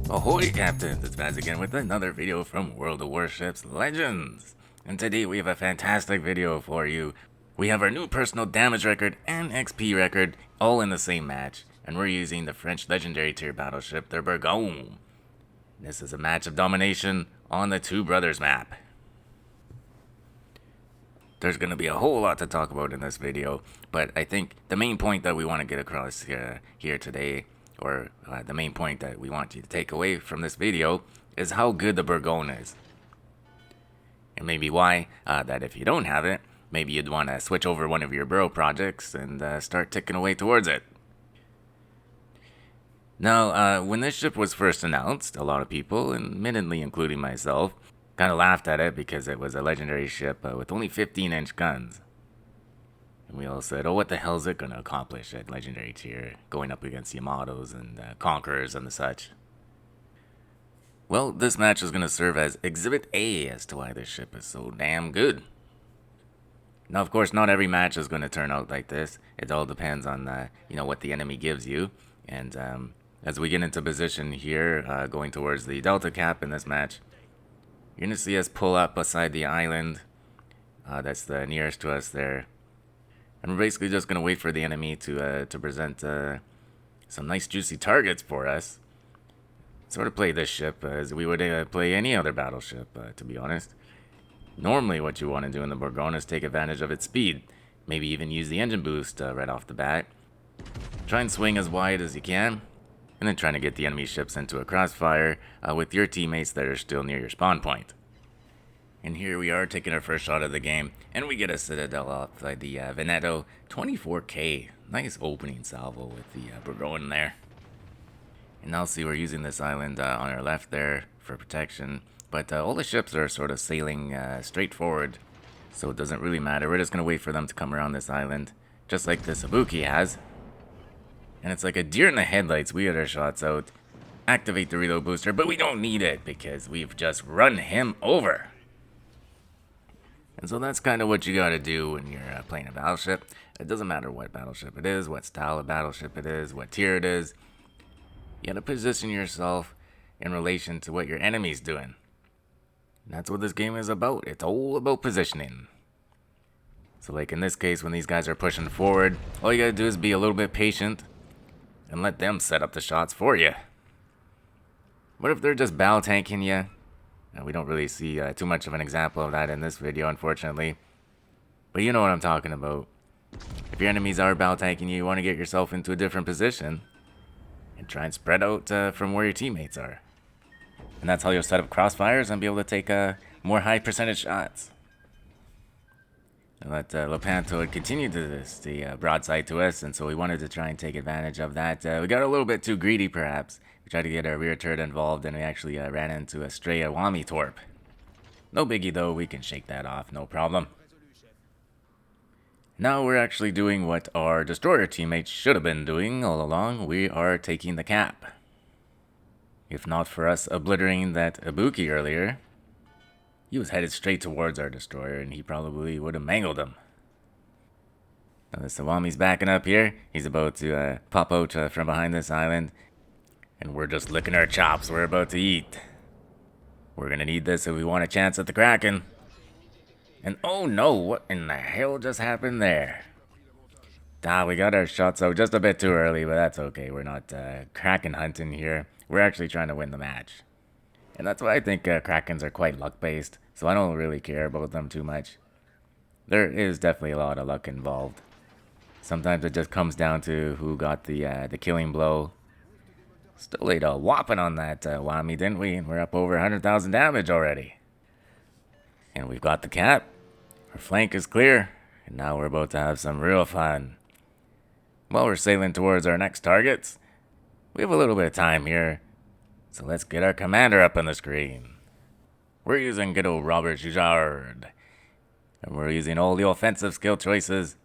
Ahoy Captains, it's Vaz again with another video from World of Warships Legends. And today we have a fantastic video for you. We have our new personal damage record and XP record all in the same match. And we're using the French legendary tier battleship, the Bourgogne. This is a match of domination on the Two Brothers map. There's going to be a whole lot to talk about in this video, but I think the main point that we want to get across here today, or the main point that we want you to take away from this video, is how good the Bourgogne is. And maybe why, that if you don't have it, maybe you'd want to switch over one of your bro projects and start ticking away towards it. Now, when this ship was first announced, a lot of people, admittedly including myself, kind of laughed at it because it was a legendary ship with only 15-inch guns. And we all said, oh, what the hell is it going to accomplish at legendary tier, going up against Yamatos and Conquerors and the such? Well, this match is going to serve as Exhibit A as to why this ship is so damn good. Now, of course, not every match is going to turn out like this. It all depends on, what the enemy gives you. And as we get into position here, going towards the Delta Cap in this match, you're going to see us pull up beside the island. That's the nearest to us there. And we're basically just going to wait for the enemy to present some nice juicy targets for us. Sort of play this ship as we would play any other battleship, to be honest. Normally what you want to do in the Bourgogne is take advantage of its speed. Maybe even use the engine boost right off the bat. Try and swing as wide as you can. And then trying to get the enemy ships into a crossfire with your teammates that are still near your spawn point. And here we are taking our first shot of the game, and we get a Citadel off the Veneto 24K. Nice opening salvo with the Bourgogne there. And now see we're using this island on our left there for protection, but all the ships are sort of sailing straight forward, so it doesn't really matter. We're just going to wait for them to come around this island, just like this Ibuki has. And it's like a deer in the headlights. We get our shots out, activate the reload booster, but we don't need it because we've just run him over. And so that's kind of what you gotta do when you're playing a battleship. It doesn't matter what battleship it is, what style of battleship it is, what tier it is. You gotta position yourself in relation to what your enemy's doing. And that's what this game is about. It's all about positioning. So like in this case, when these guys are pushing forward, all you gotta do is be a little bit patient and let them set up the shots for you. What if they're just bow tanking you? We don't really see too much of an example of that in this video, unfortunately. But you know what I'm talking about. If your enemies are bow tanking you, you want to get yourself into a different position and try and spread out from where your teammates are. And that's how you'll set up crossfires and be able to take more high percentage shots. And let Lepanto had continued to the broadside to us, and so we wanted to try and take advantage of that. We got a little bit too greedy, perhaps. We tried to get our rear turret involved, and we actually ran into a stray Awami torp. No biggie, though. We can shake that off, no problem. Now we're actually doing what our destroyer teammates should have been doing all along. We are taking the cap. If not for us obliterating that Ibuki earlier, he was headed straight towards our destroyer, and he probably would have mangled him. Now the Sawami's backing up here. He's about to pop out from behind this island. And we're just licking our chops. We're about to eat. We're going to need this if we want a chance at the Kraken. And oh no, what in the hell just happened there? We got our shots out just a bit too early, but that's okay. We're not Kraken hunting here. We're actually trying to win the match. And that's why I think Krakens are quite luck-based, so I don't really care about them too much. There is definitely a lot of luck involved. Sometimes it just comes down to who got the killing blow. Still laid a whopping on that Wami, didn't we? We're up over 100,000 damage already. And we've got the cap. Our flank is clear. And now we're about to have some real fun. While we're sailing towards our next targets, we have a little bit of time here. So let's get our commander up on the screen. We're using good old Robert Jujard. And we're using all the offensive skill choices.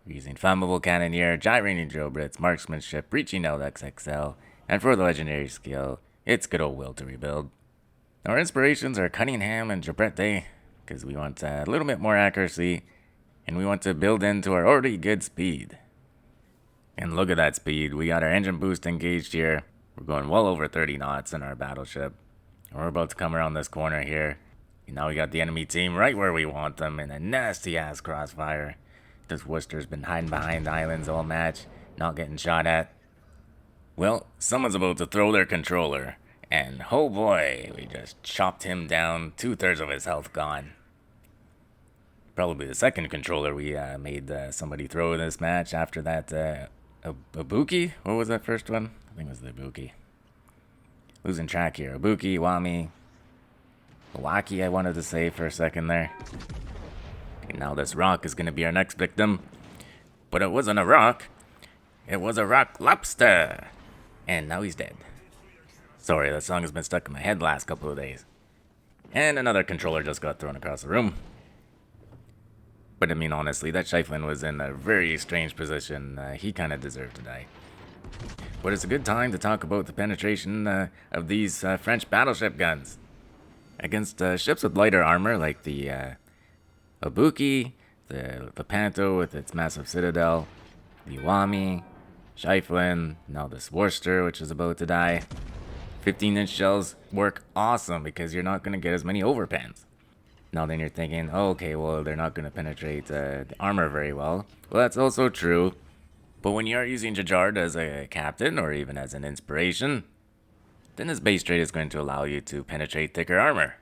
We're using Flammable Cannoneer, Gyrating Drill Blitz, Marksmanship, Breaching LXXL, and for the legendary skill, it's good old Will to Rebuild. Our inspirations are Cunningham and Gibrette, because we want a little bit more accuracy, and we want to build into our already good speed. And look at that speed. We got our engine boost engaged here. We're going well over 30 knots in our battleship. We're about to come around this corner here. And now we got the enemy team right where we want them in a nasty ass crossfire. This Worcester's been hiding behind islands all match, not getting shot at. Well, someone's about to throw their controller. And oh boy, we just chopped him down, 2/3 of his health gone. Probably the second controller we made somebody throw in this match after that Ibuki? What was that first one? I think it was the Ibuki. Losing track here. Ibuki, Wami, Iwaki I wanted to say for a second there. And now this rock is going to be our next victim. But it wasn't a rock. It was a rock lobster. And now he's dead. Sorry, that song has been stuck in my head the last couple of days. And another controller just got thrown across the room. But I mean, honestly, that Scheiflin was in a very strange position. He kind of deserved to die. But it's a good time to talk about the penetration of these French battleship guns. Against ships with lighter armor like the Ibuki, the Lepanto with its massive citadel, the Iwami, Scheiflin, now this Worcester, which is about to die. 15-inch shells work awesome because you're not going to get as many overpens. Now then you're thinking, oh, okay, well, they're not going to penetrate the armor very well. Well, that's also true. But when you are using Jajard as a captain or even as an inspiration, then his base trait is going to allow you to penetrate thicker armor.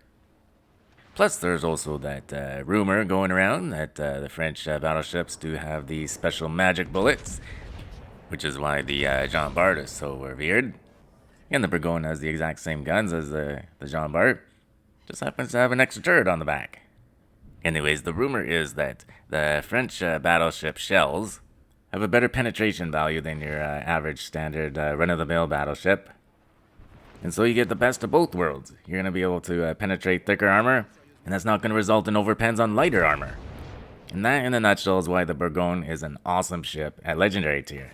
Plus, there's also that rumor going around that the French battleships do have these special magic bullets, which is why the Jean Bart is so revered. And the Bourgogne has the exact same guns as the Jean Bart, just happens to have an extra turret on the back. Anyways, the rumor is that the French battleship shells have a better penetration value than your average standard run-of-the-mill battleship. And so you get the best of both worlds. You're going to be able to penetrate thicker armor, and that's not going to result in overpens on lighter armor. And that, in a nutshell, is why the Bourgogne is an awesome ship at Legendary tier.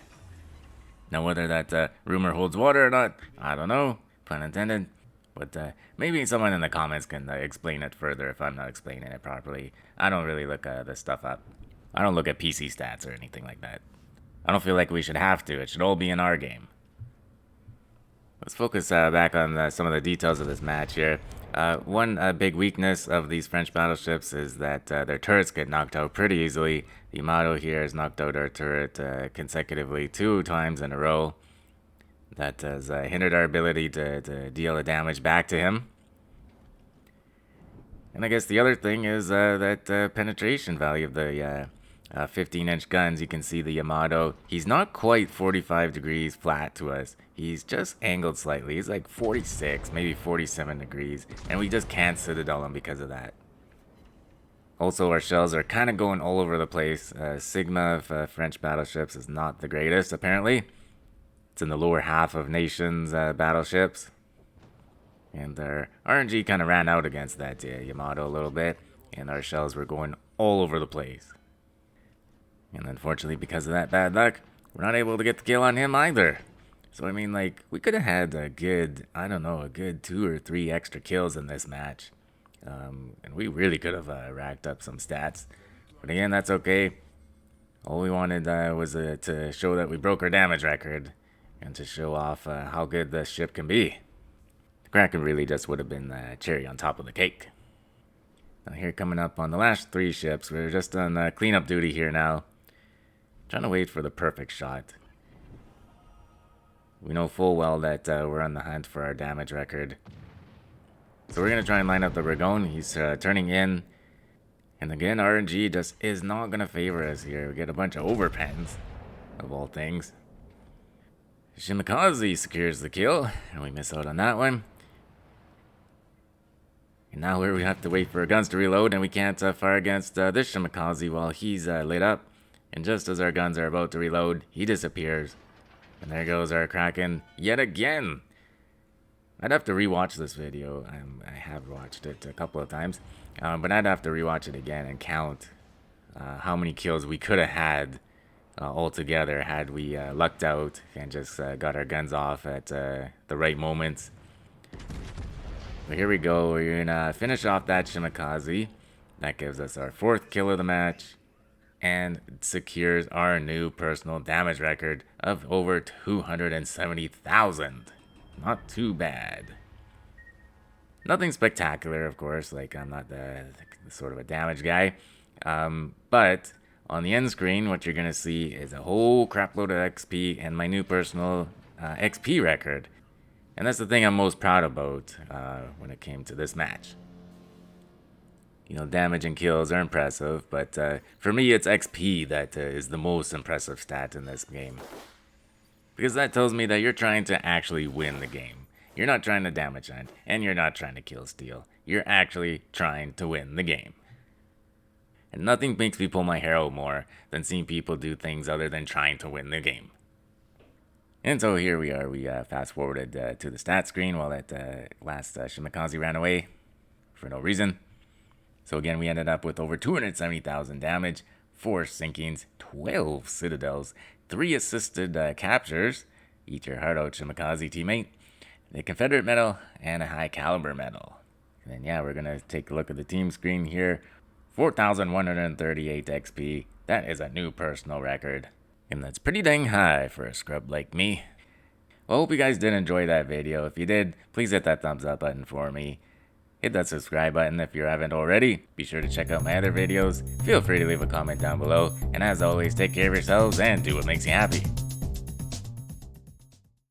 Now, whether that rumor holds water or not, I don't know, pun intended. But maybe someone in the comments can explain it further if I'm not explaining it properly. I don't really look this stuff up. I don't look at PC stats or anything like that. I don't feel like we should have to. It should all be in our game. Let's focus back on some of the details of this match here. One big weakness of these French battleships is that their turrets get knocked out pretty easily. The Yamato here has knocked out our turret consecutively 2 times in a row. That has hindered our ability to deal the damage back to him. And I guess the other thing is that penetration value of the 15-inch guns. You can see the Yamato. He's not quite 45 degrees flat to us. He's just angled slightly. He's like 46, maybe 47 degrees. And we just can't citadel him because of that. Also, our shells are kind of going all over the place. Sigma of French battleships is not the greatest, apparently. It's in the lower half of nations' battleships. And our RNG kind of ran out against that Yamato a little bit. And our shells were going all over the place. And unfortunately, because of that bad luck, we're not able to get the kill on him either. So, I mean, like, we could have had a good, I don't know, a good 2 or 3 extra kills in this match. And we really could have racked up some stats. But again, that's okay. All we wanted was to show that we broke our damage record. And to show off how good this ship can be. The Kraken really just would have been the cherry on top of the cake. Now here coming up on the last 3 ships, we're just on cleanup duty here now. Trying to wait for the perfect shot. We know full well that we're on the hunt for our damage record. So we're going to try and line up the Bourgogne. He's turning in. And again, RNG just is not going to favor us here. We get a bunch of overpens, of all things. Shimakaze secures the kill, and we miss out on that one. And now we have to wait for our guns to reload, and we can't fire against this Shimakaze while he's lit up. And just as our guns are about to reload, he disappears. And there goes our Kraken yet again. I'd have to rewatch this video. I have watched it a couple of times. But I'd have to rewatch it again and count how many kills we could have had altogether had we lucked out and just got our guns off at the right moments. But here we go. We're gonna finish off that Shimakaze. That gives us our 4th kill of the match and secures our new personal damage record of over 270,000. not too bad. Nothing spectacular, of course, like I'm not the sort of a damage guy. But on the end screen, what you're going to see is a whole crapload of XP and my new personal XP record. And that's the thing I'm most proud about when it came to this match. You know, damage and kills are impressive, but for me it's XP that is the most impressive stat in this game. Because that tells me that you're trying to actually win the game. You're not trying to damage hunt, and you're not trying to kill steal. You're actually trying to win the game. And nothing makes me pull my hair out more than seeing people do things other than trying to win the game. And so here we are, we fast forwarded to the stat screen while that last Shimakaze ran away for no reason. So again, we ended up with over 270,000 damage, 4 sinkings, 12 citadels, 3 assisted captures, eat your heart out Shimakaze teammate, the Confederate medal, and a High Caliber medal. And then yeah, we're going to take a look at the team screen here. 4,138 XP, that is a new personal record. And that's pretty dang high for a scrub like me. Well, I hope you guys did enjoy that video. If you did, please hit that thumbs up button for me. Hit that subscribe button if you haven't already. Be sure to check out my other videos. Feel free to leave a comment down below. And as always, take care of yourselves and do what makes you happy.